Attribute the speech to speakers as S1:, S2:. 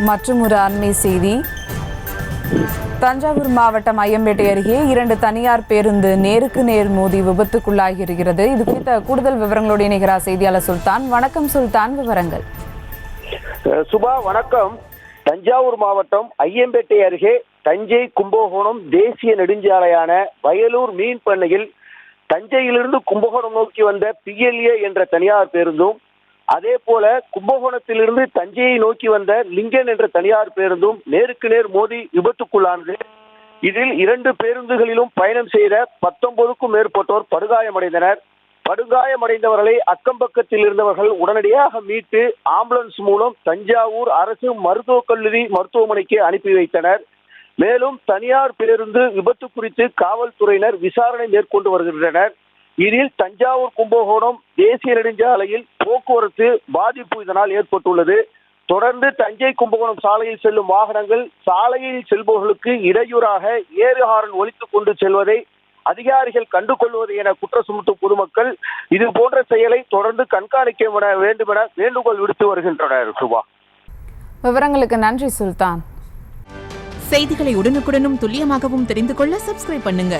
S1: மற்றும் ஒரு அண்மை செய்தி. தஞ்சாவூர் மாவட்டம் ஐயம்பேட்டை அருகே 2 தனியார் பேருந்து நேருக்கு நேர் மோதி விபத்துக்குள்ளாகி இருக்கிறது. இது குறித்த கூடுதல் விவரங்களோடு இணைகிறார் செய்தியாளர் சுல்தான். வணக்கம் சுல்தான், விவரங்கள்.
S2: சுபா வணக்கம். தஞ்சாவூர் மாவட்டம் ஐயம்பேட்டை அருகே தஞ்சை கும்பகோணம் தேசிய நெடுஞ்சாலையான வயலூர் மீன் பண்ணையில் தஞ்சையிலிருந்து கும்பகோணம் நோக்கி வந்த PLA என்ற தனியார் பேருந்தும், அதே போல கும்பகோணத்திலிருந்து தஞ்சையை நோக்கி வந்த லிங்கன் என்ற தனியார் பேருந்தும் நேருக்கு நேர் மோதி விபத்துக்குள்ளானது. இதில் 2 பேருந்துகளிலும் பயணம் செய்த 19க்கும் மேற்பட்டோர் படுகாயமடைந்தனர். படுகாயமடைந்தவர்களை அக்கம் பக்கத்தில் இருந்தவர்கள் உடனடியாக மீட்டு ஆம்புலன்ஸ் மூலம் தஞ்சாவூர் அரசு மருத்துவக் கல்லூரி மருத்துவமனைக்கு அனுப்பி வைத்தனர். மேலும் தனியார் பேருந்து விபத்து குறித்து காவல்துறையினர் விசாரணை மேற்கொண்டு வருகின்றனர். இதில் தஞ்சாவூர் கும்பகோணம் தேசிய நெடுஞ்சாலையில் போக்குவரத்து பாதிப்பு இதனால் ஏற்பட்டுள்ளது. தொடர்ந்து தஞ்சை கும்பகோணம் சாலையில் செல்லும் வாகனங்கள் சாலையில் செல்பவர்களுக்கு இடையூறாக ஏறு ஹாரன் ஒலித்துக் கொண்டு செல்வதை அதிகாரிகள் கண்டுகொள்வது என குற்றம் சுமத்தும் பொதுமக்கள் இது போன்ற செயலை தொடர்ந்து கண்காணிக்க வேண்டும் என வேண்டுகோள் விடுத்து வருகின்றனர். சுபா,
S1: விவரங்களுக்கு நன்றி சுல்தான்.
S3: செய்திகளை உடனுக்குடனும் துல்லியமாகவும் தெரிந்து கொள்ள சப்ஸ்கிரைப் பண்ணுங்க.